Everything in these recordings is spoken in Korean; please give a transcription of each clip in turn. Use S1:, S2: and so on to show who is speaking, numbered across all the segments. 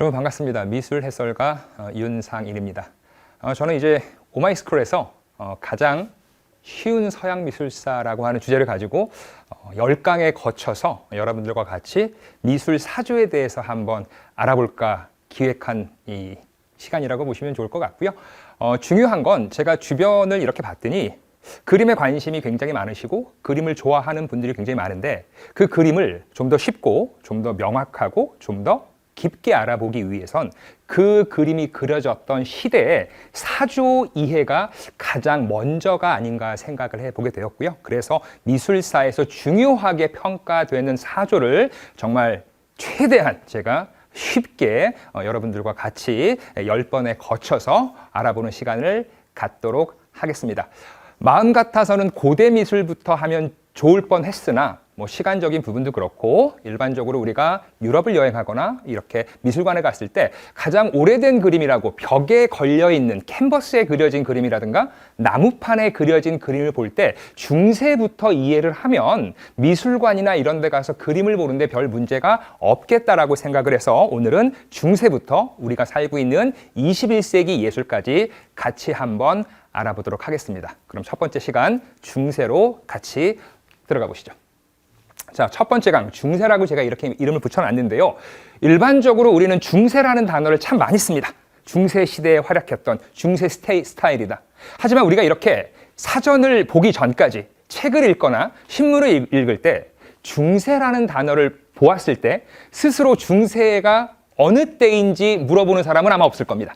S1: 여러분 반갑습니다. 미술 해설가 윤상인입니다. 저는 이제 오마이스쿨에서 가장 쉬운 서양 미술사라고 하는 주제를 가지고 10강에 거쳐서 여러분들과 같이 미술 사조에 대해서 한번 알아볼까 기획한 이 시간이라고 보시면 좋을 것 같고요. 중요한 건 제가 주변을 이렇게 봤더니 그림에 관심이 굉장히 많으시고 그림을 좋아하는 분들이 굉장히 많은데 그 그림을 좀 더 쉽고 좀 더 명확하고 좀 더 깊게 알아보기 위해선 그 그림이 그려졌던 시대의 사조 이해가 가장 먼저가 아닌가 생각을 해보게 되었고요. 그래서 미술사에서 중요하게 평가되는 사조를 정말 최대한 제가 쉽게 여러분들과 같이 10번에 거쳐서 알아보는 시간을 갖도록 하겠습니다. 마음 같아서는 고대 미술부터 하면 좋을 뻔했으나 시간적인 부분도 그렇고 일반적으로 우리가 유럽을 여행하거나 이렇게 미술관에 갔을 때 가장 오래된 그림이라고 벽에 걸려있는 캔버스에 그려진 그림이라든가 나무판에 그려진 그림을 볼 때 중세부터 이해를 하면 미술관이나 이런 데 가서 그림을 보는데 별 문제가 없겠다라고 생각을 해서 오늘은 중세부터 우리가 살고 있는 21세기 예술까지 같이 한번 알아보도록 하겠습니다. 그럼 첫 번째 시간 중세로 같이 들어가 보시죠. 자, 첫 번째 강 중세라고 제가 이렇게 이름을 붙여놨는데요. 일반적으로 우리는 중세라는 단어를 참 많이 씁니다. 중세 시대에 활약했던 중세 스타일이다. 하지만 우리가 이렇게 사전을 보기 전까지 책을 읽거나 신문을 읽을 때 중세라는 단어를 보았을 때 스스로 중세가 어느 때인지 물어보는 사람은 아마 없을 겁니다.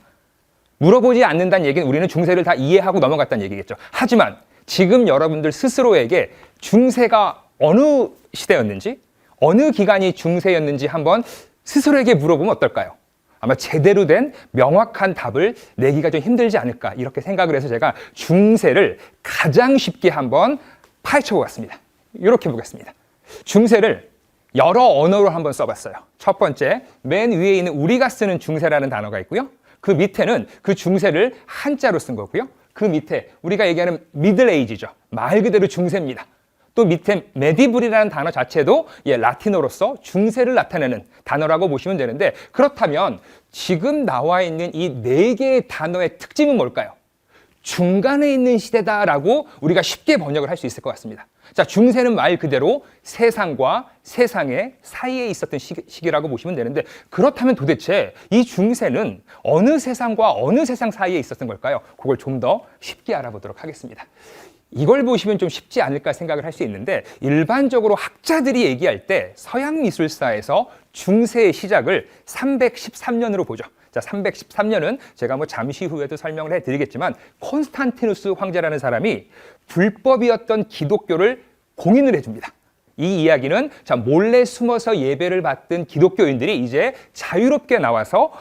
S1: 물어보지 않는다는 얘기는 우리는 중세를 다 이해하고 넘어갔다는 얘기겠죠. 하지만 지금 여러분들 스스로에게 중세가 어느 시대였는지, 어느 기간이 중세였는지 한번 스스로에게 물어보면 어떨까요? 아마 제대로 된 명확한 답을 내기가 좀 힘들지 않을까 이렇게 생각을 해서 제가 중세를 가장 쉽게 한번 파헤쳐 보았습니다. 이렇게 보겠습니다. 중세를 여러 언어로 한번 써봤어요. 첫 번째, 맨 위에 있는 우리가 쓰는 중세라는 단어가 있고요. 그 밑에는 그 중세를 한자로 쓴 거고요. 그 밑에 우리가 얘기하는 미들 에이지죠. 말 그대로 중세입니다. 또 밑에 메디블이라는 단어 자체도 라틴어로서 중세를 나타내는 단어라고 보시면 되는데 그렇다면 지금 나와 있는 이 4개의 단어의 특징은 뭘까요? 중간에 있는 시대다라고 우리가 쉽게 번역을 할 수 있을 것 같습니다. 자, 중세는 말 그대로 세상과 세상의 사이에 있었던 시기라고 보시면 되는데 그렇다면 도대체 이 중세는 어느 세상과 어느 세상 사이에 있었던 걸까요? 그걸 좀 더 쉽게 알아보도록 하겠습니다. 이걸 보시면 좀 쉽지 않을까 생각을 할 수 있는데 일반적으로 학자들이 얘기할 때 서양 미술사에서 중세의 시작을 313년으로 보죠. 자, 313년은 제가 잠시 후에도 설명을 해드리겠지만 콘스탄티누스 황제라는 사람이 불법이었던 기독교를 공인을 해줍니다. 이 이야기는 몰래 숨어서 예배를 받던 기독교인들이 이제 자유롭게 나와서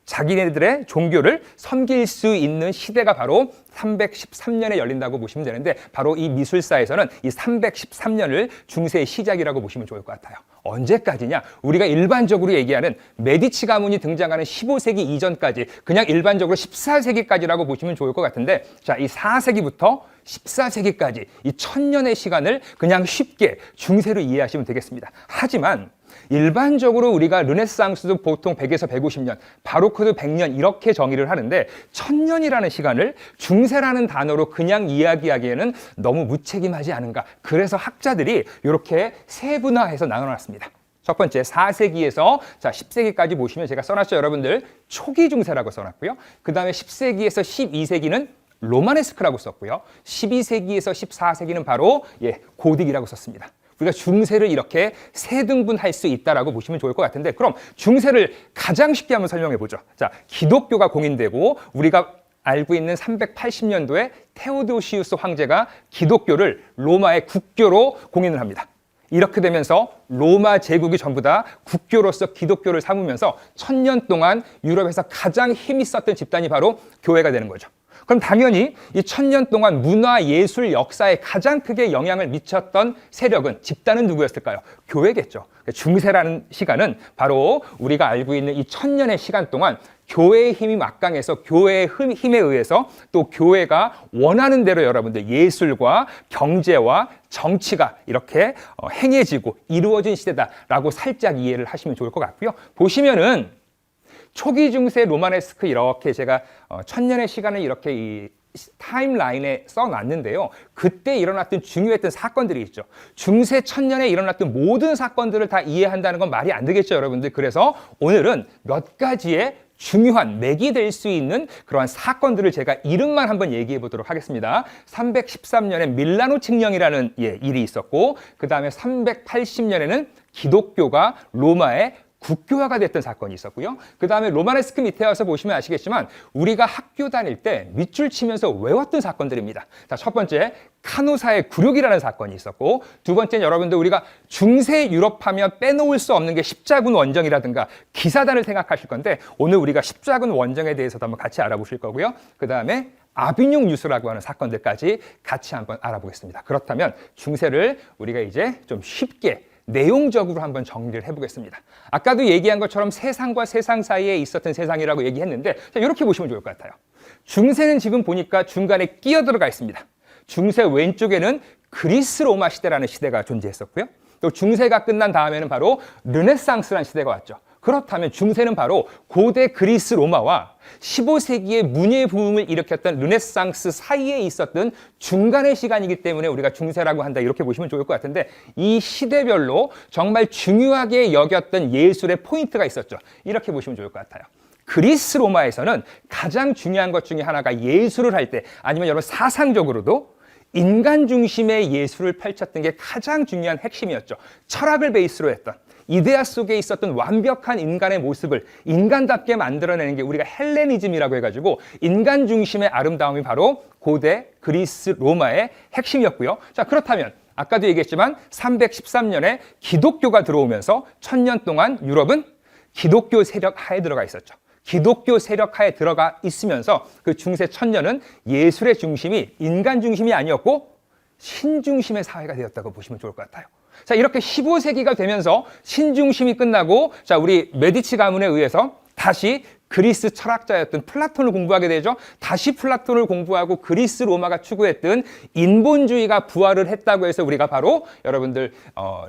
S1: 자기네들의 종교를 섬길 수 있는 시대가 바로 313년에 열린다고 보시면 되는데 바로 이 미술사에서는 이 313년을 중세의 시작이라고 보시면 좋을 것 같아요. 언제까지냐? 우리가 일반적으로 얘기하는 메디치 가문이 등장하는 15세기 이전까지 그냥 일반적으로 14세기까지라고 보시면 좋을 것 같은데 자, 이 4세기부터 14세기까지 이 1000년의 시간을 그냥 쉽게 중세로 이해하시면 되겠습니다. 하지만 일반적으로 우리가 르네상스도 보통 100에서 150년, 바로크도 100년 이렇게 정의를 하는데 1000년이라는 시간을 중세라는 단어로 그냥 이야기하기에는 너무 무책임하지 않은가. 그래서 학자들이 이렇게 세분화해서 나눠놨습니다. 첫 번째 4세기에서 10세기까지 보시면 제가 써놨죠. 여러분들 초기 중세라고 써놨고요. 그 다음에 10세기에서 12세기는 로마네스크라고 썼고요. 12세기에서 14세기는 바로 고딕이라고 썼습니다. 우리가 중세를 이렇게 세 등분할 수 있다라고 보시면 좋을 것 같은데 그럼 중세를 가장 쉽게 한번 설명해 보죠. 자, 기독교가 공인되고 우리가 알고 있는 380년도에 테오도시우스 황제가 기독교를 로마의 국교로 공인을 합니다. 이렇게 되면서 로마 제국이 전부 다 국교로서 기독교를 삼으면서 1000년 동안 유럽에서 가장 힘이 있었던 집단이 바로 교회가 되는 거죠. 그럼 당연히 이 1000년 동안 문화, 예술, 역사에 가장 크게 영향을 미쳤던 세력은, 집단은 누구였을까요? 교회겠죠. 중세라는 시간은 바로 우리가 알고 있는 이 1000년의 시간 동안 교회의 힘이 막강해서 교회의 힘에 의해서 또 교회가 원하는 대로 여러분들 예술과 경제와 정치가 이렇게 행해지고 이루어진 시대다라고 살짝 이해를 하시면 좋을 것 같고요. 보시면은 초기 중세 로마네스크 이렇게 제가 천년의 시간을 이렇게 이 타임라인에 써놨는데요. 그때 일어났던 중요했던 사건들이 있죠. 중세 천년에 일어났던 모든 사건들을 다 이해한다는 건 말이 안 되겠죠, 여러분들. 그래서 오늘은 몇 가지의 중요한 맥이 될 수 있는 그러한 사건들을 제가 이름만 한번 얘기해 보도록 하겠습니다. 313년에 밀라노 칙령이라는 일이 있었고, 그 다음에 380년에는 기독교가 로마의 국교화가 됐던 사건이 있었고요. 그 다음에 로마네스크 밑에 와서 보시면 아시겠지만 우리가 학교 다닐 때 밑줄 치면서 외웠던 사건들입니다. 자, 첫 번째 카노사의 굴욕이라는 사건이 있었고, 두 번째는 여러분들 우리가 중세 유럽 하면 빼놓을 수 없는 게 십자군 원정이라든가 기사단을 생각하실 건데, 오늘 우리가 십자군 원정에 대해서도 한번 같이 알아보실 거고요. 그 다음에 아비뇽 유수라고 하는 사건들까지 같이 한번 알아보겠습니다. 그렇다면 중세를 우리가 이제 좀 쉽게 내용적으로 한번 정리를 해보겠습니다. 아까도 얘기한 것처럼 세상과 세상 사이에 있었던 세상이라고 얘기했는데, 자, 이렇게 보시면 좋을 것 같아요. 중세는 지금 보니까 중간에 끼어 들어가 있습니다. 중세 왼쪽에는 그리스 로마 시대라는 시대가 존재했었고요. 또 중세가 끝난 다음에는 바로 르네상스라는 시대가 왔죠. 그렇다면 중세는 바로 고대 그리스 로마와 15세기의 문예 부흥을 일으켰던 르네상스 사이에 있었던 중간의 시간이기 때문에 우리가 중세라고 한다, 이렇게 보시면 좋을 것 같은데, 이 시대별로 정말 중요하게 여겼던 예술의 포인트가 있었죠. 이렇게 보시면 좋을 것 같아요. 그리스 로마에서는 가장 중요한 것 중에 하나가 예술을 할 때, 아니면 여러분 사상적으로도 인간 중심의 예술을 펼쳤던 게 가장 중요한 핵심이었죠. 철학을 베이스로 했던 이데아 속에 있었던 완벽한 인간의 모습을 인간답게 만들어내는 게 우리가 헬레니즘이라고 해가지고 인간 중심의 아름다움이 바로 고대 그리스 로마의 핵심이었고요. 자, 그렇다면 아까도 얘기했지만 313년에 기독교가 들어오면서 1000년 동안 유럽은 기독교 세력 하에 들어가 있었죠. 기독교 세력 하에 들어가 있으면서 그 중세 1000년은 예술의 중심이 인간 중심이 아니었고 신중심의 사회가 되었다고 보시면 좋을 것 같아요. 자, 이렇게 15세기가 되면서 신중심이 끝나고, 자, 우리 메디치 가문에 의해서 다시 그리스 철학자였던 플라톤을 공부하게 되죠. 다시 플라톤을 공부하고 그리스 로마가 추구했던 인본주의가 부활을 했다고 해서 우리가 바로 여러분들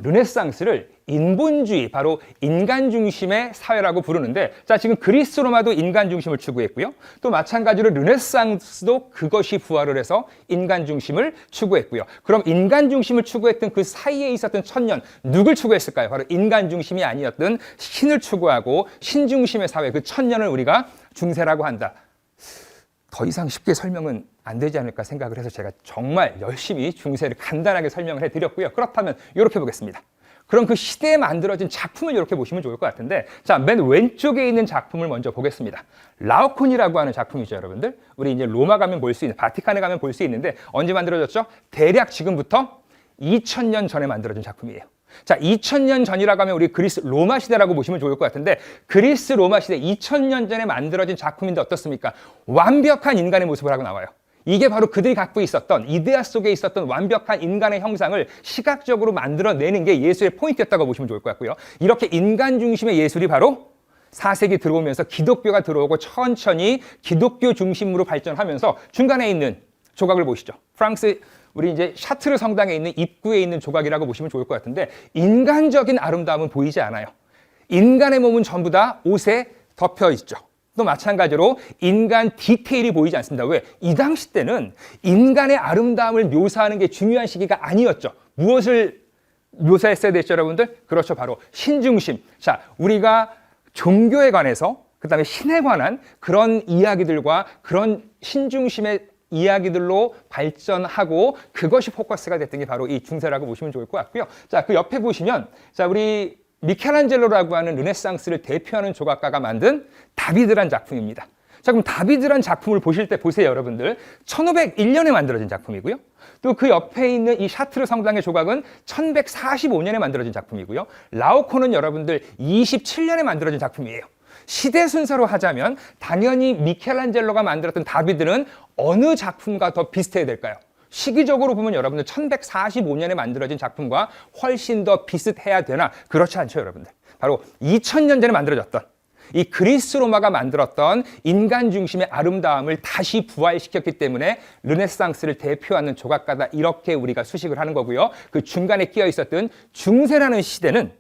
S1: 르네상스를 인본주의, 바로 인간 중심의 사회라고 부르는데, 자, 지금 그리스 로마도 인간 중심을 추구했고요. 또 마찬가지로 르네상스도 그것이 부활을 해서 인간 중심을 추구했고요. 그럼 인간 중심을 추구했던 그 사이에 있었던 1000년, 누굴 추구했을까요? 바로 인간 중심이 아니었던 신을 추구하고 신중심의 사회, 그 1000년을 우리가 중세라고 한다. 더 이상 쉽게 설명은 안 되지 않을까 생각을 해서 제가 정말 열심히 중세를 간단하게 설명을 해드렸고요. 그렇다면 이렇게 보겠습니다. 그럼 그 시대에 만들어진 작품을 이렇게 보시면 좋을 것 같은데, 자, 맨 왼쪽에 있는 작품을 먼저 보겠습니다. 라오콘이라고 하는 작품이죠, 여러분들. 우리 이제 로마 가면 볼 수 있는, 바티칸에 가면 볼 수 있는데, 언제 만들어졌죠? 대략 지금부터 2000년 전에 만들어진 작품이에요. 자, 2000년 전이라고 하면 우리 그리스 로마 시대라고 보시면 좋을 것 같은데, 그리스 로마 시대 2000년 전에 만들어진 작품인데 어떻습니까? 완벽한 인간의 모습을 하고 나와요. 이게 바로 그들이 갖고 있었던 이데아 속에 있었던 완벽한 인간의 형상을 시각적으로 만들어내는 게 예술의 포인트였다고 보시면 좋을 것 같고요. 이렇게 인간 중심의 예술이 바로 4세기 들어오면서 기독교가 들어오고 천천히 기독교 중심으로 발전하면서 중간에 있는 조각을 보시죠. 프랑스 우리 이제 샤트르 성당에 있는 입구에 있는 조각이라고 보시면 좋을 것 같은데, 인간적인 아름다움은 보이지 않아요. 인간의 몸은 전부 다 옷에 덮여 있죠. 또 마찬가지로 인간 디테일이 보이지 않습니다. 왜? 이 당시 때는 인간의 아름다움을 묘사하는 게 중요한 시기가 아니었죠. 무엇을 묘사했어야 됐죠, 여러분들? 그렇죠, 바로 신중심. 자, 우리가 종교에 관해서, 그 다음에 신에 관한 그런 이야기들과 그런 신중심의 이야기들로 발전하고 그것이 포커스가 됐던 게 바로 이 중세라고 보시면 좋을 것 같고요. 자, 그 옆에 보시면, 자, 우리 미켈란젤로라고 하는 르네상스를 대표하는 조각가가 만든 다비드란 작품입니다. 자, 그럼 다비드란 작품을 보실 때 보세요, 여러분들. 1501년에 만들어진 작품이고요. 또 그 옆에 있는 이 샤트르 성당의 조각은 1145년에 만들어진 작품이고요. 라오코는 여러분들 27년에 만들어진 작품이에요. 시대 순서로 하자면 당연히 미켈란젤로가 만들었던 다비드는 어느 작품과 더 비슷해야 될까요? 시기적으로 보면 여러분들 1145년에 만들어진 작품과 훨씬 더 비슷해야 되나? 그렇지 않죠, 여러분들. 바로 2000년 전에 만들어졌던 이 그리스 로마가 만들었던 인간 중심의 아름다움을 다시 부활시켰기 때문에 르네상스를 대표하는 조각가다, 이렇게 우리가 수식을 하는 거고요. 그 중간에 끼어 있었던 중세라는 시대는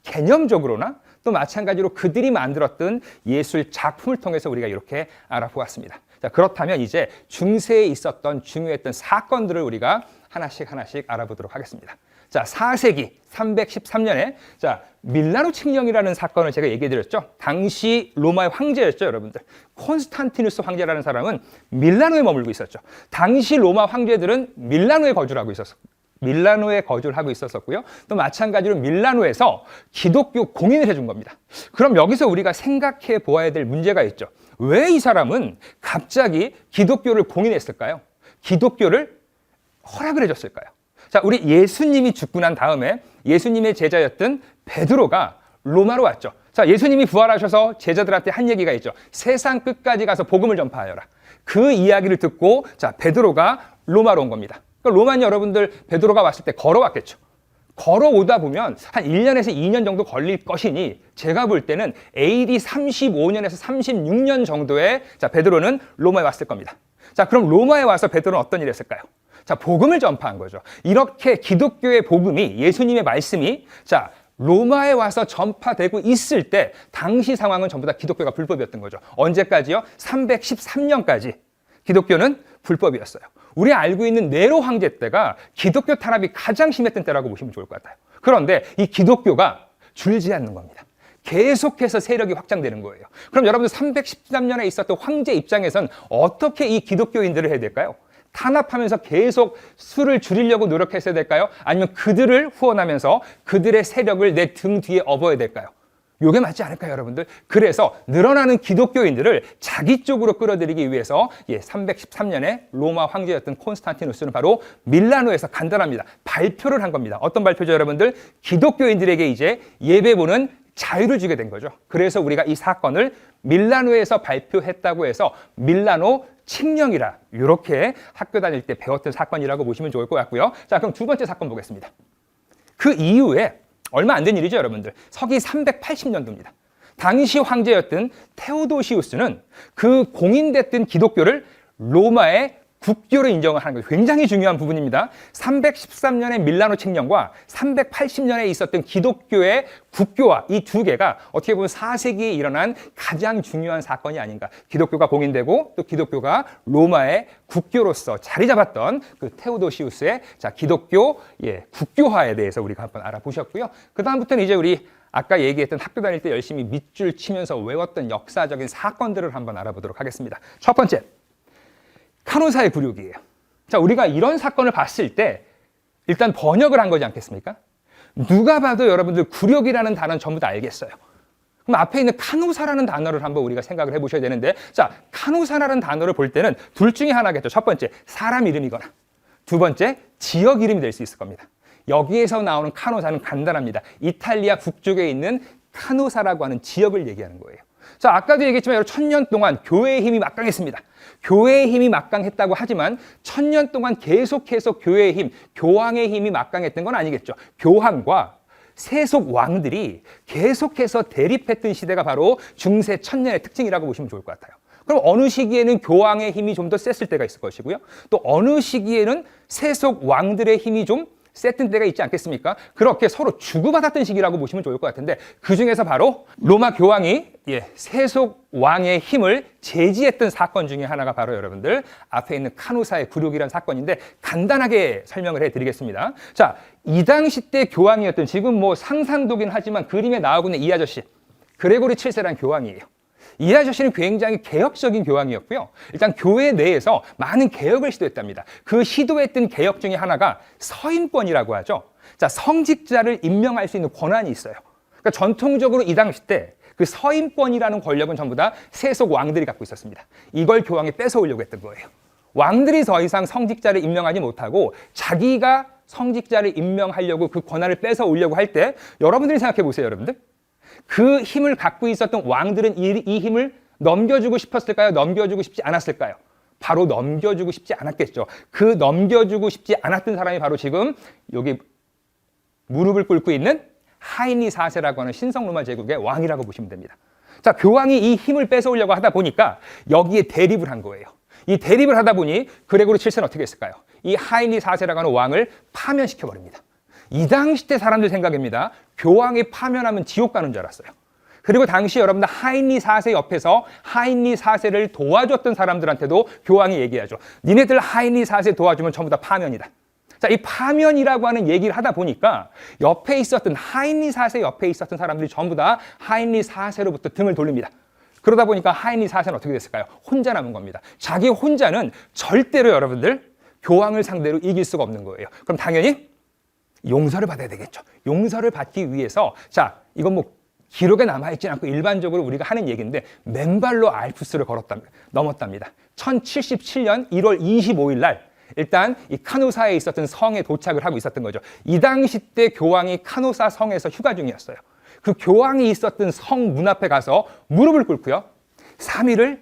S1: 개념적으로나 또 마찬가지로 그들이 만들었던 예술 작품을 통해서 우리가 이렇게 알아보았습니다. 자, 그렇다면 이제 중세에 있었던 중요했던 사건들을 우리가 하나씩 알아보도록 하겠습니다. 자, 4세기 313년에 자, 밀라노 칙령이라는 사건을 제가 얘기해 드렸죠. 당시 로마의 황제였죠, 여러분들. 콘스탄티누스 황제라는 사람은 밀라노에 머물고 있었죠. 당시 로마 황제들은 밀라노에 거주를 하고 있었고요. 또 마찬가지로 밀라노에서 기독교 공인을 해준 겁니다. 그럼 여기서 우리가 생각해 보아야 될 문제가 있죠. 왜 이 사람은 갑자기 기독교를 공인했을까요? 기독교를 허락을 해줬을까요? 자, 우리 예수님이 죽고 난 다음에 예수님의 제자였던 베드로가 로마로 왔죠. 자, 예수님이 부활하셔서 제자들한테 한 얘기가 있죠. 세상 끝까지 가서 복음을 전파하여라. 그 이야기를 듣고 자, 베드로가 로마로 온 겁니다. 그러니까 로마는 여러분들 베드로가 왔을 때 걸어왔겠죠. 걸어오다 보면 한 1년에서 2년 정도 걸릴 것이니 제가 볼 때는 AD 35년에서 36년 정도에 자, 베드로는 로마에 왔을 겁니다. 자, 그럼 로마에 와서 베드로는 어떤 일을 했을까요? 자, 복음을 전파한 거죠. 이렇게 기독교의 복음이 예수님의 말씀이 자, 로마에 와서 전파되고 있을 때 당시 상황은 전부 다 기독교가 불법이었던 거죠. 언제까지요? 313년까지 기독교는 불법이었어요. 우리 알고 있는 네로 황제 때가 기독교 탄압이 가장 심했던 때라고 보시면 좋을 것 같아요. 그런데 이 기독교가 줄지 않는 겁니다. 계속해서 세력이 확장되는 거예요. 그럼 여러분들 313년에 있었던 황제 입장에선 어떻게 이 기독교인들을 해야 될까요? 탄압하면서 계속 수를 줄이려고 노력했어야 될까요? 아니면 그들을 후원하면서 그들의 세력을 내 등 뒤에 업어야 될까요? 이게 맞지 않을까요, 여러분들? 그래서 늘어나는 기독교인들을 자기 쪽으로 끌어들이기 위해서 313년에 로마 황제였던 콘스탄티누스는 바로 밀라노에서 간단합니다. 발표를 한 겁니다. 어떤 발표죠, 여러분들? 기독교인들에게 이제 예배보는 자유를 주게 된 거죠. 그래서 우리가 이 사건을 밀라노에서 발표했다고 해서 밀라노 칙령이라 이렇게 학교 다닐 때 배웠던 사건이라고 보시면 좋을 것 같고요. 자, 그럼 두 번째 사건 보겠습니다. 그 이후에 얼마 안 된 일이죠, 여러분들. 서기 380년도입니다. 당시 황제였던 테오도시우스는 그 공인됐던 기독교를 로마의 국교로 인정을 하는 거예요. 굉장히 중요한 부분입니다. 313년의 밀라노 칙령과 380년에 있었던 기독교의 국교화 이 두 개가 어떻게 보면 4세기에 일어난 가장 중요한 사건이 아닌가. 기독교가 공인되고 또 기독교가 로마의 국교로서 자리 잡았던 그 테오도시우스의 자, 기독교 국교화에 대해서 우리가 한번 알아보셨고요. 그 다음부터는 이제 우리 아까 얘기했던 학교 다닐 때 열심히 밑줄 치면서 외웠던 역사적인 사건들을 한번 알아보도록 하겠습니다. 첫 번째. 카노사의 굴욕이에요. 자, 우리가 이런 사건을 봤을 때 일단 번역을 한 거지 않겠습니까? 누가 봐도 여러분들 굴욕이라는 단어는 전부 다 알겠어요. 그럼 앞에 있는 카노사라는 단어를 한번 우리가 생각을 해보셔야 되는데 자, 카노사라는 단어를 볼 때는 둘 중에 하나겠죠. 첫 번째, 사람 이름이거나 두 번째, 지역 이름이 될 수 있을 겁니다. 여기에서 나오는 카노사는 간단합니다. 이탈리아 북쪽에 있는 카노사라고 하는 지역을 얘기하는 거예요. 자, 아까도 얘기했지만 여러분 1000년 동안 교회의 힘이 막강했습니다. 교회의 힘이 막강했다고 하지만 1000년 동안 계속해서 교회의 힘, 교황의 힘이 막강했던 건 아니겠죠. 교황과 세속 왕들이 계속해서 대립했던 시대가 바로 중세 1000년의 특징이라고 보시면 좋을 것 같아요. 그럼 어느 시기에는 교황의 힘이 좀 더 셌을 때가 있을 것이고요. 또 어느 시기에는 세속 왕들의 힘이 좀 셌던 때가 있지 않겠습니까? 그렇게 서로 주고받았던 시기라고 보시면 좋을 것 같은데 그 중에서 바로 로마 교황이 세속 왕의 힘을 제지했던 사건 중에 하나가 바로 여러분들 앞에 있는 카노사의 굴욕이라는 사건인데 간단하게 설명을 해드리겠습니다. 자, 이 당시 때 교황이었던 지금 뭐 상상도긴 하지만 그림에 나오고 있는 이 아저씨 그레고리 7세라는 교황이에요. 이 아저씨는 굉장히 개혁적인 교황이었고요. 일단 교회 내에서 많은 개혁을 시도했답니다. 그 시도했던 개혁 중에 하나가 서임권이라고 하죠. 자, 성직자를 임명할 수 있는 권한이 있어요. 그러니까 전통적으로 이 당시 때 그 서임권이라는 권력은 전부 다 세속 왕들이 갖고 있었습니다. 이걸 교황이 뺏어오려고 했던 거예요. 왕들이 더 이상 성직자를 임명하지 못하고 자기가 성직자를 임명하려고 그 권한을 뺏어오려고 할 때 여러분들이 생각해 보세요, 여러분들. 그 힘을 갖고 있었던 왕들은 이 힘을 넘겨주고 싶었을까요? 넘겨주고 싶지 않았을까요? 바로 넘겨주고 싶지 않았겠죠. 그 넘겨주고 싶지 않았던 사람이 바로 지금 여기 무릎을 꿇고 있는 하인리 4세라고 하는 신성로마 제국의 왕이라고 보시면 됩니다. 자, 교황이 이 힘을 뺏어오려고 하다 보니까 여기에 대립을 한 거예요. 이 대립을 하다 보니 그레고리 7세는 어떻게 했을까요? 이 하인리 4세라고 하는 왕을 파면시켜버립니다. 이 당시 때 사람들 생각입니다. 교황이 파면하면 지옥 가는 줄 알았어요. 그리고 당시 여러분들 하인리 4세 옆에서 하인리 4세를 도와줬던 사람들한테도 교황이 얘기하죠. 니네들 하인리 4세 도와주면 전부 다 파면이다. 자, 이 파면이라고 하는 얘기를 하다 보니까 옆에 있었던 하인리 4세 옆에 있었던 사람들이 전부 다 하인리 4세로부터 등을 돌립니다. 그러다 보니까 하인리 4세는 어떻게 됐을까요? 혼자 남은 겁니다. 자기 혼자는 절대로 여러분들 교황을 상대로 이길 수가 없는 거예요. 그럼 당연히 용서를 받아야 되겠죠. 용서를 받기 위해서 자, 이건 뭐 기록에 남아있지 않고 일반적으로 우리가 하는 얘기인데 맨발로 알프스를 넘었답니다. 1077년 1월 25일 날 일단 이 카노사에 있었던 성에 도착을 하고 있었던 거죠. 이 당시 때 교황이 카노사 성에서 휴가 중이었어요. 그 교황이 있었던 성 문 앞에 가서 무릎을 꿇고요. 3일을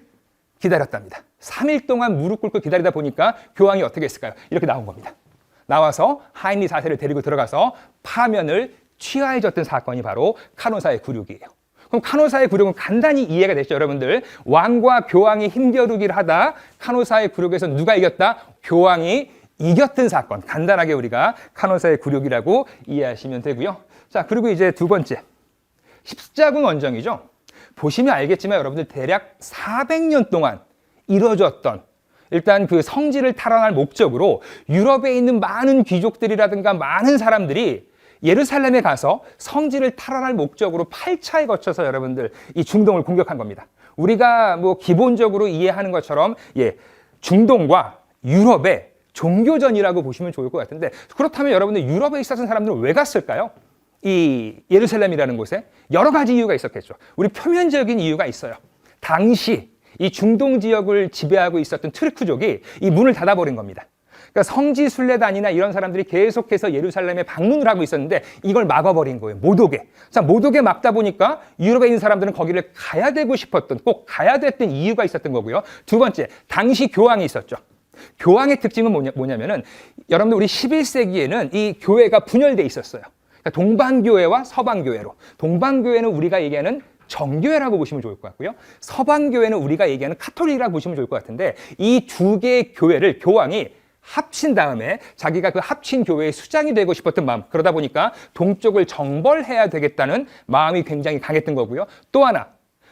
S1: 기다렸답니다. 3일 동안 무릎 꿇고 기다리다 보니까 교황이 어떻게 했을까요? 이렇게 나온 겁니다. 나와서 하인리 4세를 데리고 들어가서 파면을 취하해줬던 사건이 바로 카노사의 굴욕이에요. 그럼 카노사의 굴욕은 간단히 이해가 됐죠, 여러분들. 왕과 교황이 힘겨루기를 하다 카노사의 굴욕에서 누가 이겼다? 교황이 이겼던 사건. 간단하게 우리가 카노사의 굴욕이라고 이해하시면 되고요. 자, 그리고 이제 두 번째. 십자군 원정이죠. 보시면 알겠지만 여러분들 대략 400년 동안 이루어졌던 일단 그 성지를 탈환할 목적으로 유럽에 있는 많은 귀족들이라든가 많은 사람들이 예루살렘에 가서 성지를 탈환할 목적으로 8차에 거쳐서 여러분들 이 중동을 공격한 겁니다. 우리가 뭐 기본적으로 이해하는 것처럼 중동과 유럽의 종교전이라고 보시면 좋을 것 같은데 그렇다면 여러분들 유럽에 있었던 사람들은 왜 갔을까요? 이 예루살렘이라는 곳에 여러 가지 이유가 있었겠죠. 우리 표면적인 이유가 있어요. 당시 이 중동 지역을 지배하고 있었던 트르크족이 이 문을 닫아버린 겁니다. 그러니까 성지 순례단이나 이런 사람들이 계속해서 예루살렘에 방문을 하고 있었는데 이걸 막아버린 거예요. 못 오게. 자, 못 오게 막다 보니까 유럽에 있는 사람들은 거기를 가야 되고 싶었던, 꼭 가야 됐던 이유가 있었던 거고요. 두 번째, 당시 교황이 있었죠. 교황의 특징은 뭐냐면은 여러분들 우리 11세기에는 이 교회가 분열돼 있었어요. 그러니까 동방교회와 서방교회로. 동방교회는 우리가 얘기하는 정교회라고 보시면 좋을 것 같고요. 서방교회는 우리가 얘기하는 카톨릭이라고 보시면 좋을 것 같은데 이 두 개의 교회를 교황이 합친 다음에 자기가 그 합친 교회의 수장이 되고 싶었던 마음, 그러다 보니까 동쪽을 정벌해야 되겠다는 마음이 굉장히 강했던 거고요. 또 하나,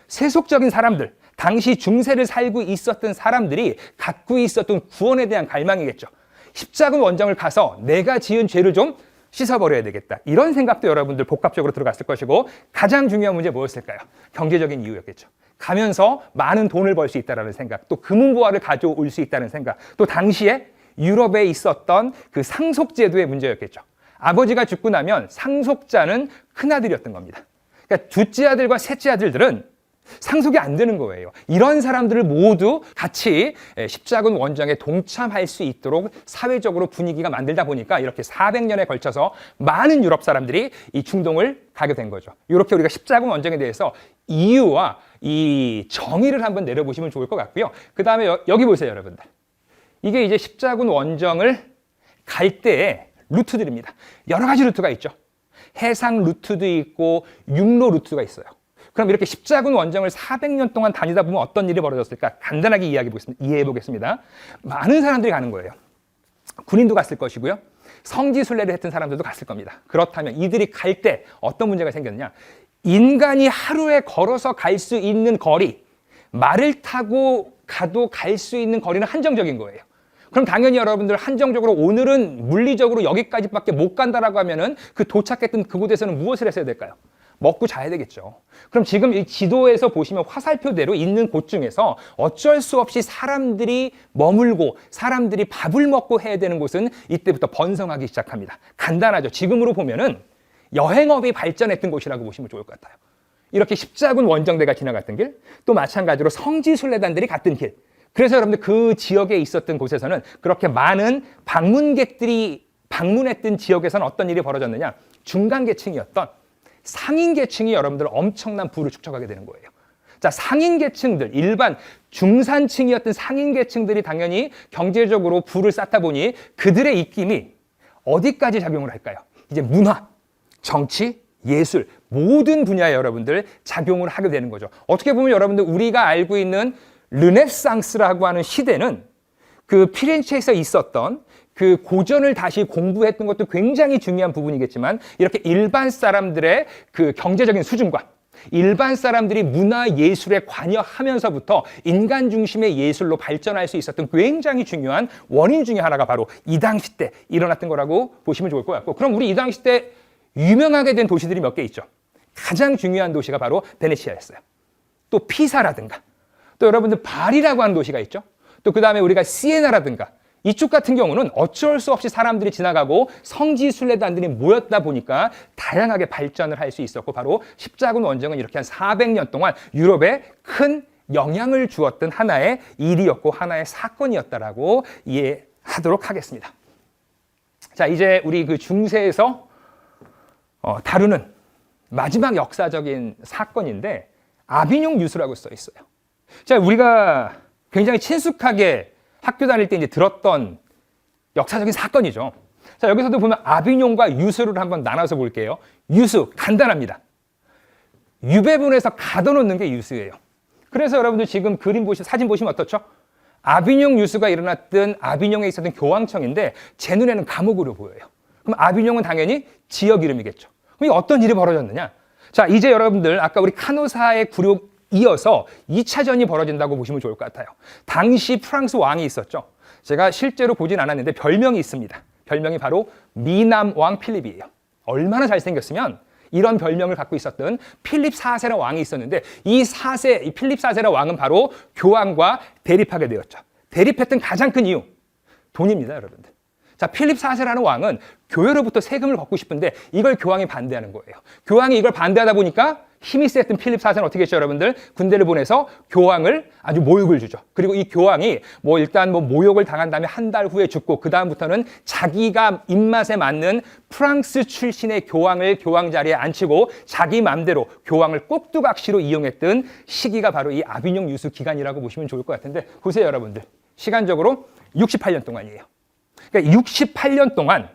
S1: 세속적인 사람들, 당시 중세를 살고 있었던 사람들이 갖고 있었던 구원에 대한 갈망이겠죠. 십자군 원정을 가서 내가 지은 죄를 좀 씻어버려야 되겠다. 이런 생각도 여러분들 복합적으로 들어갔을 것이고 가장 중요한 문제 뭐였을까요? 경제적인 이유였겠죠. 가면서 많은 돈을 벌 수 있다는 생각, 또 금은보화를 가져올 수 있다는 생각, 또 당시에 유럽에 있었던 그 상속제도의 문제였겠죠. 아버지가 죽고 나면 상속자는 큰아들이었던 겁니다. 그러니까 둘째 아들과 셋째 아들들은 상속이 안 되는 거예요. 이런 사람들을 모두 같이 십자군 원정에 동참할 수 있도록 사회적으로 분위기가 만들다 보니까 이렇게 400년에 걸쳐서 많은 유럽 사람들이 이 중동을 가게 된 거죠. 이렇게 우리가 십자군 원정에 대해서 이유와 이 정의를 한번 내려보시면 좋을 것 같고요. 그 다음에 여기 보세요, 여러분들. 이게 이제 십자군 원정을 갈 때의 루트들입니다. 여러 가지 루트가 있죠. 해상 루트도 있고 육로 루트가 있어요. 그럼 이렇게 십자군 원정을 400년 동안 다니다 보면 어떤 일이 벌어졌을까? 간단하게 이해해 보겠습니다. 많은 사람들이 가는 거예요. 군인도 갔을 것이고요. 성지 순례를 했던 사람들도 갔을 겁니다. 그렇다면 이들이 갈 때 어떤 문제가 생겼느냐? 인간이 하루에 걸어서 갈 수 있는 거리, 말을 타고 가도 갈 수 있는 거리는 한정적인 거예요. 그럼 당연히 여러분들 한정적으로 오늘은 물리적으로 여기까지밖에 못 간다라고 하면은 그 도착했던 그곳에서는 무엇을 했어야 될까요? 먹고 자야 되겠죠. 그럼 지금 이 지도에서 보시면 화살표대로 있는 곳 중에서 어쩔 수 없이 사람들이 머물고 사람들이 밥을 먹고 해야 되는 곳은 이때부터 번성하기 시작합니다. 간단하죠. 지금으로 보면은 여행업이 발전했던 곳이라고 보시면 좋을 것 같아요. 이렇게 십자군 원정대가 지나갔던 길, 또 마찬가지로 성지순례단들이 갔던 길. 그래서 여러분들 그 지역에 있었던 곳에서는 그렇게 많은 방문객들이 방문했던 지역에서는 어떤 일이 벌어졌느냐? 중간계층이었던 상인계층이 여러분들 엄청난 부를 축적하게 되는 거예요. 자, 상인계층들, 일반 중산층이었던 상인계층들이 당연히 경제적으로 부를 쌓다 보니 그들의 입김이 어디까지 작용을 할까요? 이제 문화, 정치, 예술 모든 분야에 여러분들 작용을 하게 되는 거죠. 어떻게 보면 여러분들 우리가 알고 있는 르네상스라고 하는 시대는 그 피렌체에서 있었던 그 고전을 다시 공부했던 것도 굉장히 중요한 부분이겠지만 이렇게 일반 사람들의 그 경제적인 수준과 일반 사람들이 문화 예술에 관여하면서부터 인간 중심의 예술로 발전할 수 있었던 굉장히 중요한 원인 중에 하나가 바로 이 당시 때 일어났던 거라고 보시면 좋을 것 같고, 그럼 우리 이 당시 때 유명하게 된 도시들이 몇 개 있죠. 가장 중요한 도시가 바로 베네치아였어요. 또 피사라든가, 또 여러분들 바리라고 하는 도시가 있죠. 또 그 다음에 우리가 시에나라든가, 이쪽 같은 경우는 어쩔 수 없이 사람들이 지나가고 성지 순례단들이 모였다 보니까 다양하게 발전을 할 수 있었고, 바로 십자군 원정은 이렇게 한 400년 동안 유럽에 큰 영향을 주었던 하나의 일이었고 하나의 사건이었다라고 이해하도록 하겠습니다. 자, 이제 우리 그 중세에서 다루는 마지막 역사적인 사건인데 아비뇽 유수라고 써 있어요. 자, 우리가 굉장히 친숙하게 학교 다닐 때 이제 들었던 역사적인 사건이죠. 자, 여기서도 보면 아비뇽과 유수를 한번 나눠서 볼게요. 유수, 간단합니다. 유배분에서 가둬놓는 게 유수예요. 그래서 여러분들 지금 사진 보시면 어떻죠? 아비뇽 유수가 일어났던 아비뇽에 있었던 교황청인데 제 눈에는 감옥으로 보여요. 그럼 아비뇽은 당연히 지역 이름이겠죠. 그럼 어떤 일이 벌어졌느냐? 자, 이제 여러분들 아까 우리 카노사의 굴욕 이어서 2차전이 벌어진다고 보시면 좋을 것 같아요. 당시 프랑스 왕이 있었죠. 제가 실제로 보진 않았는데 별명이 있습니다. 별명이 바로 미남 왕 필립이에요. 얼마나 잘생겼으면 이런 별명을 갖고 있었던 필립 4세라는 왕이 있었는데, 이 필립 4세라는 왕은 바로 교황과 대립하게 되었죠. 대립했던 가장 큰 이유, 돈입니다, 여러분들. 자, 필립 4세라는 왕은 교회로부터 세금을 받고 싶은데 이걸 교황이 반대하는 거예요. 교황이 이걸 반대하다 보니까 힘이 셌던 필립 4세는 어떻게 했죠, 여러분들? 군대를 보내서 교황을 아주 모욕을 주죠. 그리고 이 교황이 일단 모욕을 당한 다음에 한 달 후에 죽고, 그 다음부터는 자기가 입맛에 맞는 프랑스 출신의 교황을 교황 자리에 앉히고 자기 맘대로 교황을 꼭두각시로 이용했던 시기가 바로 이 아비뇽 유수 기간이라고 보시면 좋을 것 같은데, 보세요, 여러분들. 시간적으로 68년 동안이에요. 그러니까 68년 동안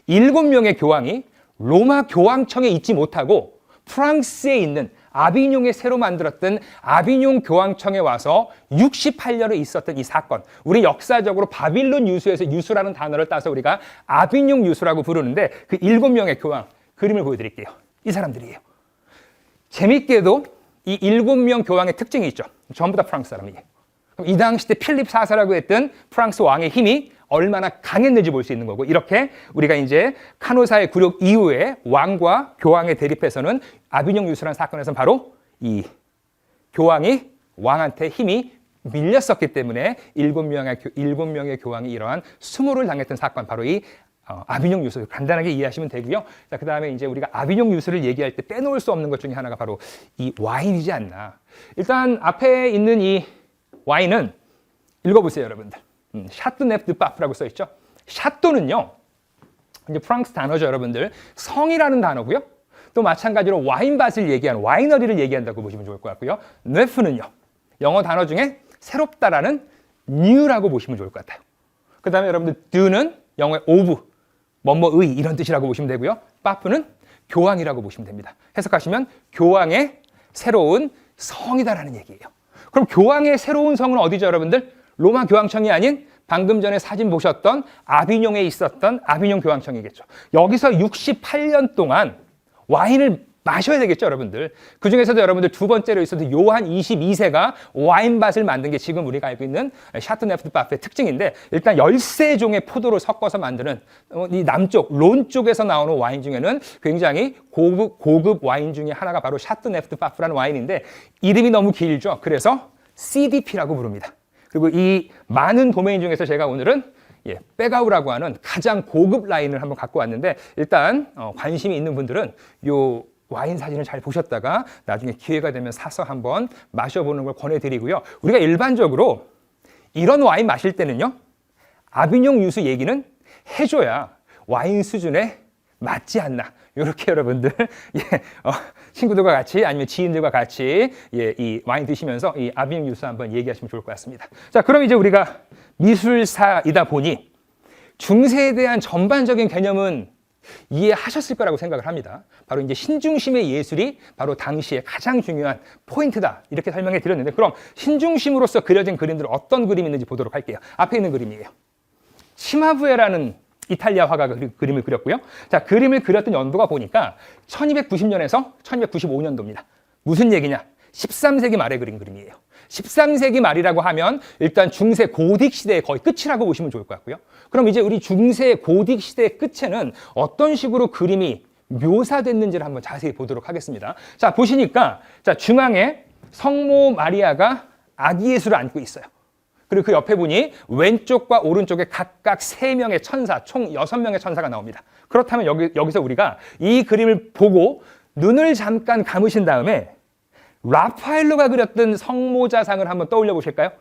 S1: 7명의 교황이 로마 교황청에 있지 못하고 프랑스에 있는 아비뇽에 새로 만들었던 아비뇽 교황청에 와서 68년을 있었던 이 사건, 우리 역사적으로 바빌론 유수에서 유수라는 단어를 따서 우리가 아비뇽 유수라고 부르는데, 그 7명의 교황 그림을 보여드릴게요. 이 사람들이에요. 재밌게도 이 7명 교황의 특징이 있죠. 전부 다 프랑스 사람이에요. 그럼 이 당시 때 필립 4세라고 했던 프랑스 왕의 힘이 얼마나 강했는지 볼 수 있는 거고, 이렇게 우리가 이제 카노사의 굴욕 이후에 왕과 교황의 대립에서는 아비뇽 유수라는 사건에서는 바로 이 교황이 왕한테 힘이 밀렸었기 때문에 7명의 교황이 이러한 수모를 당했던 사건, 바로 이 아비뇽 유수, 간단하게 이해하시면 되고요. 자, 그 다음에 이제 우리가 아비뇽 유수를 얘기할 때 빼놓을 수 없는 것 중에 하나가 바로 이 와인이지 않나. 일단 앞에 있는 이 와인은 읽어보세요, 여러분들. 샤뚜네프 드 파프라고 써있죠. 샤또는요, 이제 프랑스 단어죠, 여러분들. 성이라는 단어고요. 또 마찬가지로 와인밭을 얘기하는, 와이너리를 얘기한다고 보시면 좋을 것 같고요. 네프는요, 영어 단어 중에 새롭다라는 new라고 보시면 좋을 것 같아요. 그 다음에 여러분들 드는 영어의 of, 뭐뭐의 이런 뜻이라고 보시면 되고요. 파프는 교황이라고 보시면 됩니다. 해석하시면 교황의 새로운 성이다라는 얘기예요. 그럼 교황의 새로운 성은 어디죠, 여러분들? 로마 교황청이 아닌 방금 전에 사진 보셨던 아비뇽에 있었던 아비뇽 교황청이겠죠. 여기서 68년 동안 와인을 마셔야 되겠죠, 여러분들. 그 중에서도 여러분들 두 번째로 있었던 요한 22세가 와인밭을 만든 게 지금 우리가 알고 있는 샤토네프 드 파프의 특징인데, 일단 13종의 포도를 섞어서 만드는 이 남쪽, 론 쪽에서 나오는 와인 중에는 굉장히 고급 와인 중에 하나가 바로 샤토네프 드 파프라는 와인인데, 이름이 너무 길죠. 그래서 CDP라고 부릅니다. 그리고 이 많은 도메인 중에서 제가 오늘은 빼가우라고 하는 가장 고급 라인을 한번 갖고 왔는데, 일단 관심이 있는 분들은 요 와인 사진을 잘 보셨다가 나중에 기회가 되면 사서 한번 마셔보는 걸 권해드리고요. 우리가 일반적으로 이런 와인 마실 때는요, 아비뇽 유수 얘기는 해줘야 와인 수준에 맞지 않나. 이렇게 여러분들 친구들과 같이 아니면 지인들과 같이 이 와인 드시면서 이 아비뇽 유수 한번 얘기하시면 좋을 것 같습니다. 자, 그럼 이제 우리가 미술사이다 보니 중세에 대한 전반적인 개념은 이해하셨을 거라고 생각을 합니다. 바로 이제 신중심의 예술이 바로 당시에 가장 중요한 포인트다, 이렇게 설명해 드렸는데, 그럼 신중심으로서 그려진 그림들 어떤 그림이 있는지 보도록 할게요. 앞에 있는 그림이에요. 치마부에라는 이탈리아 화가가 그림을 그렸고요. 자, 그림을 그렸던 연도가 보니까 1290년에서 1295년도입니다. 무슨 얘기냐? 13세기 말에 그린 그림이에요. 13세기 말이라고 하면 일단 중세 고딕 시대의 거의 끝이라고 보시면 좋을 것 같고요. 그럼 이제 우리 중세 고딕 시대의 끝에는 어떤 식으로 그림이 묘사됐는지를 한번 자세히 보도록 하겠습니다. 자, 보시니까 자, 중앙에 성모 마리아가 아기 예수를 안고 있어요. 그리고 그 옆에 보니 왼쪽과 오른쪽에 각각 3명의 천사, 총 6명의 천사가 나옵니다. 그렇다면 여기서 우리가 이 그림을 보고 눈을 잠깐 감으신 다음에 라파엘로가 그렸던 성모자상을 한번 떠올려 보실까요?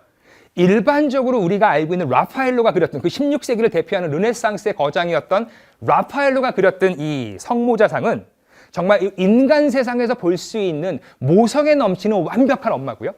S1: 일반적으로 우리가 알고 있는 라파엘로가 그렸던 그 16세기를 대표하는 르네상스의 거장이었던 라파엘로가 그렸던 이 성모자상은 정말 인간 세상에서 볼 수 있는 모성에 넘치는 완벽한 엄마고요.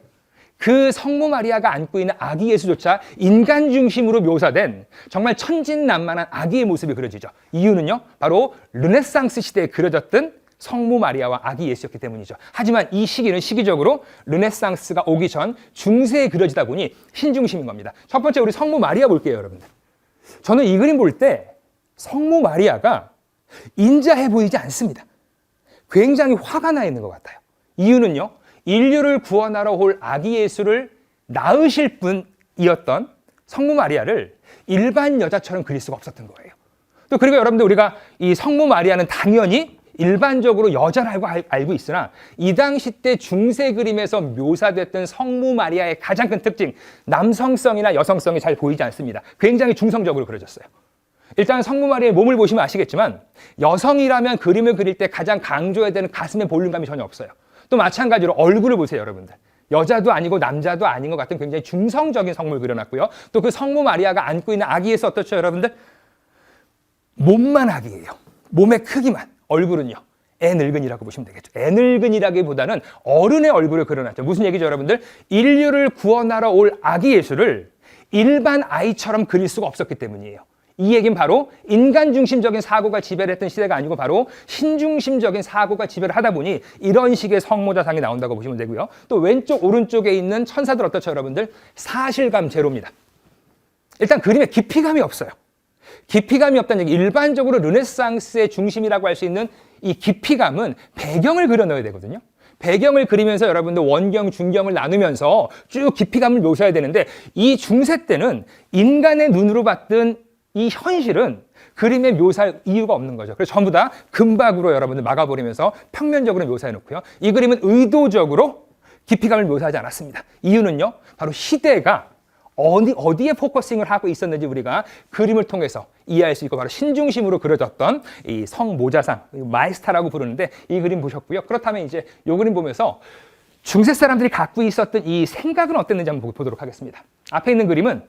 S1: 그 성모 마리아가 안고 있는 아기 예수조차 인간 중심으로 묘사된 정말 천진난만한 아기의 모습이 그려지죠. 이유는요, 바로 르네상스 시대에 그려졌던 성모 마리아와 아기 예수였기 때문이죠. 하지만 이 시기는 시기적으로 르네상스가 오기 전 중세에 그려지다 보니 신중심인 겁니다. 첫 번째 우리 성모 마리아 볼게요, 여러분들. 저는 이 그림 볼 때 성모 마리아가 인자해 보이지 않습니다. 굉장히 화가 나 있는 것 같아요. 이유는요, 인류를 구원하러 올 아기 예수를 낳으실 분이었던 성모 마리아를 일반 여자처럼 그릴 수가 없었던 거예요. 또 그리고 여러분들 우리가 이 성모 마리아는 당연히 일반적으로 여자라고 알고 있으나 이 당시 때 중세 그림에서 묘사됐던 성모 마리아의 가장 큰 특징, 남성성이나 여성성이 잘 보이지 않습니다. 굉장히 중성적으로 그려졌어요. 일단 성모 마리아의 몸을 보시면 아시겠지만 여성이라면 그림을 그릴 때 가장 강조해야 되는 가슴의 볼륨감이 전혀 없어요. 또 마찬가지로 얼굴을 보세요, 여러분들. 여자도 아니고 남자도 아닌 것 같은 굉장히 중성적인 성모를 그려놨고요. 또 그 성모 마리아가 안고 있는 아기 예수 어떻죠, 여러분들? 몸만 아기예요. 몸의 크기만. 얼굴은요, 애늙은이라고 보시면 되겠죠. 애늙은이라기보다는 어른의 얼굴을 그려놨죠. 무슨 얘기죠, 여러분들? 인류를 구원하러 올 아기 예수를 일반 아이처럼 그릴 수가 없었기 때문이에요. 이 얘기는 바로 인간 중심적인 사고가 지배를 했던 시대가 아니고 바로 신중심적인 사고가 지배를 하다 보니 이런 식의 성모자상이 나온다고 보시면 되고요. 또 왼쪽 오른쪽에 있는 천사들 어떻죠, 여러분들? 사실감 제로입니다. 일단 그림에 깊이감이 없어요. 깊이감이 없다는 얘기, 일반적으로 르네상스의 중심이라고 할 수 있는 이 깊이감은 배경을 그려 넣어야 되거든요. 배경을 그리면서 여러분들 원경, 중경을 나누면서 쭉 깊이감을 묘사해야 되는데 이 중세 때는 인간의 눈으로 봤던 이 현실은 그림에 묘사할 이유가 없는 거죠. 그래서 전부 다 금박으로 여러분들 막아버리면서 평면적으로 묘사해 놓고요. 이 그림은 의도적으로 깊이감을 묘사하지 않았습니다. 이유는요, 바로 시대가 어디에 포커싱을 하고 있었는지 우리가 그림을 통해서 이해할 수 있고 바로 신중심으로 그려졌던 이 성모자상, 마에스타라고 부르는데 이 그림 보셨고요. 그렇다면 이제 이 그림 보면서 중세 사람들이 갖고 있었던 이 생각은 어땠는지 한번 보도록 하겠습니다. 앞에 있는 그림은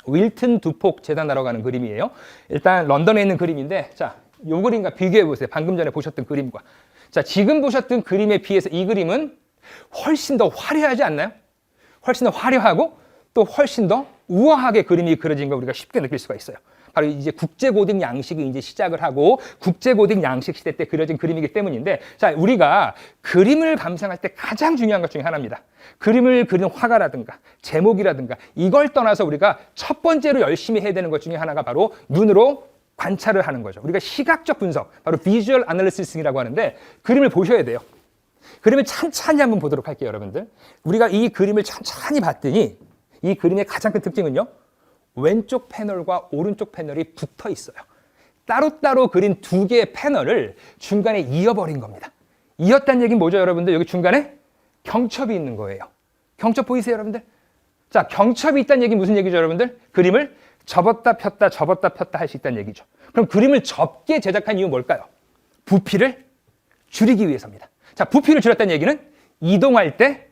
S1: 윌튼 두폭 재단하러 가는 그림이에요. 일단 런던에 있는 그림인데 자, 이 그림과 비교해 보세요. 방금 전에 보셨던 그림과. 자, 지금 보셨던 그림에 비해서 이 그림은 훨씬 더 화려하지 않나요? 훨씬 더 화려하고 또 훨씬 더 우아하게 그림이 그려진 걸 우리가 쉽게 느낄 수가 있어요. 바로 이제 국제고딕 양식이 이제 시작을 하고 국제고딕 양식 시대 때 그려진 그림이기 때문인데 자, 우리가 그림을 감상할 때 가장 중요한 것 중에 하나입니다. 그림을 그린 화가라든가 제목이라든가 이걸 떠나서 우리가 첫 번째로 열심히 해야 되는 것 중에 하나가 바로 눈으로 관찰을 하는 거죠. 우리가 시각적 분석, 바로 비주얼 애널리시스라고 하는데 그림을 보셔야 돼요. 그림을 찬찬히 한번 보도록 할게요, 여러분들. 우리가 이 그림을 찬찬히 봤더니 이 그림의 가장 큰 특징은요, 왼쪽 패널과 오른쪽 패널이 붙어 있어요. 따로따로 그린 두 개의 패널을 중간에 이어버린 겁니다. 이었다는 얘기는 뭐죠, 여러분들? 여기 중간에 경첩이 있는 거예요. 경첩 보이세요, 여러분들? 자, 경첩이 있다는 얘기는 무슨 얘기죠, 여러분들? 그림을 접었다 폈다 할 수 있다는 얘기죠. 그럼 그림을 접게 제작한 이유는 뭘까요? 부피를 줄이기 위해서입니다. 자, 부피를 줄였다는 얘기는 이동할 때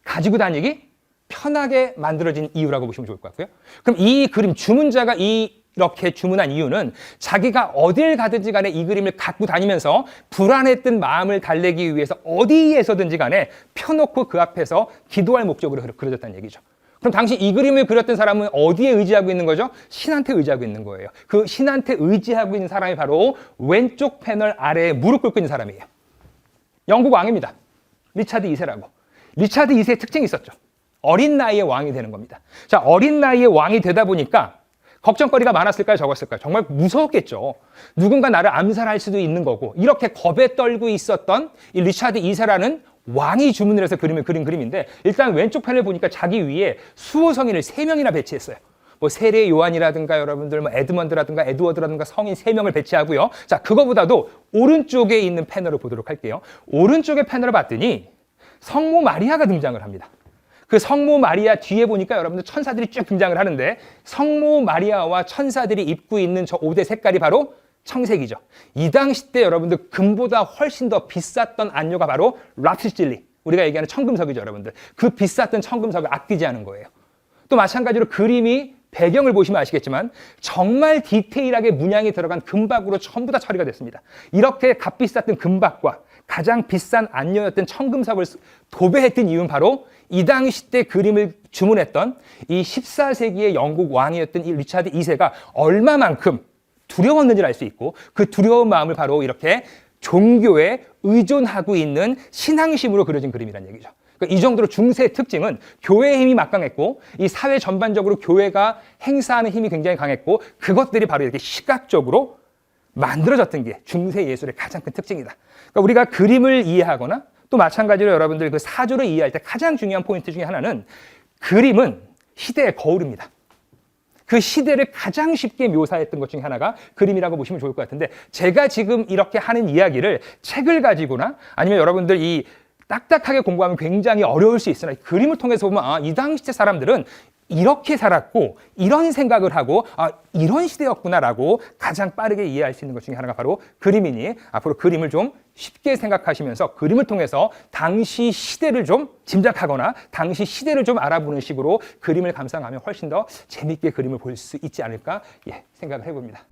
S1: 가지고 다니기 편하게 만들어진 이유라고 보시면 좋을 것 같고요. 그럼 이 그림, 주문자가 이렇게 주문한 이유는 자기가 어딜 가든지 간에 이 그림을 갖고 다니면서 불안했던 마음을 달래기 위해서 어디에서든지 간에 펴놓고 그 앞에서 기도할 목적으로 그려졌다는 얘기죠. 그럼 당시 이 그림을 그렸던 사람은 어디에 의지하고 있는 거죠? 신한테 의지하고 있는 거예요. 그 신한테 의지하고 있는 사람이 바로 왼쪽 패널 아래에 무릎 꿇고 있는 사람이에요. 영국 왕입니다. 리차드 2세라고. 리차드 2세의 특징이 있었죠. 어린 나이에 왕이 되는 겁니다. 자, 어린 나이에 왕이 되다 보니까 걱정거리가 많았을까요? 적었을까요? 정말 무서웠겠죠. 누군가 나를 암살할 수도 있는 거고 이렇게 겁에 떨고 있었던 이 리차드 2세라는 왕이 주문을 해서 그림을 그린 그림인데 일단 왼쪽 편을 보니까 자기 위에 수호성인을 3명이나 배치했어요. 뭐 세례 요한이라든가 여러분들 뭐 에드먼드라든가 에드워드라든가 성인 3명을 배치하고요. 자, 그거보다도 오른쪽에 있는 패널을 보도록 할게요. 오른쪽의 패널을 봤더니 성모 마리아가 등장을 합니다. 그 성모 마리아 뒤에 보니까 여러분들 천사들이 쭉 등장을 하는데 성모 마리아와 천사들이 입고 있는 저 옷의 색깔이 바로 청색이죠. 이 당시 때 여러분들 금보다 훨씬 더 비쌌던 안료가 바로 랍스질리, 우리가 얘기하는 청금석이죠, 여러분들. 그 비쌌던 청금석을 아끼지 않은 거예요. 또 마찬가지로 그림이 배경을 보시면 아시겠지만 정말 디테일하게 문양이 들어간 금박으로 전부 다 처리가 됐습니다. 이렇게 값비쌌던 금박과 가장 비싼 안료였던 청금석을 도배했던 이유는 바로 이 당시 때 그림을 주문했던 이 14세기의 영국 왕이었던 이 리차드 2세가 얼마만큼 두려웠는지를 알 수 있고 그 두려운 마음을 바로 이렇게 종교에 의존하고 있는 신앙심으로 그려진 그림이라는 얘기죠. 그러니까 이 정도로 중세의 특징은 교회의 힘이 막강했고 이 사회 전반적으로 교회가 행사하는 힘이 굉장히 강했고 그것들이 바로 이렇게 시각적으로 만들어졌던 게 중세 예술의 가장 큰 특징이다. 그러니까 우리가 그림을 이해하거나 또 마찬가지로 여러분들 그 사조를 이해할 때 가장 중요한 포인트 중에 하나는 그림은 시대의 거울입니다. 그 시대를 가장 쉽게 묘사했던 것 중에 하나가 그림이라고 보시면 좋을 것 같은데 제가 지금 이렇게 하는 이야기를 책을 가지고나 아니면 여러분들 이 딱딱하게 공부하면 굉장히 어려울 수 있으나 그림을 통해서 보면 아, 이 당시 때 사람들은 이렇게 살았고 이런 생각을 하고 아, 이런 시대였구나라고 가장 빠르게 이해할 수 있는 것 중에 하나가 바로 그림이니 앞으로 그림을 좀 쉽게 생각하시면서 그림을 통해서 당시 시대를 좀 짐작하거나 당시 시대를 좀 알아보는 식으로 그림을 감상하면 훨씬 더 재밌게 그림을 볼 수 있지 않을까 생각을 해봅니다.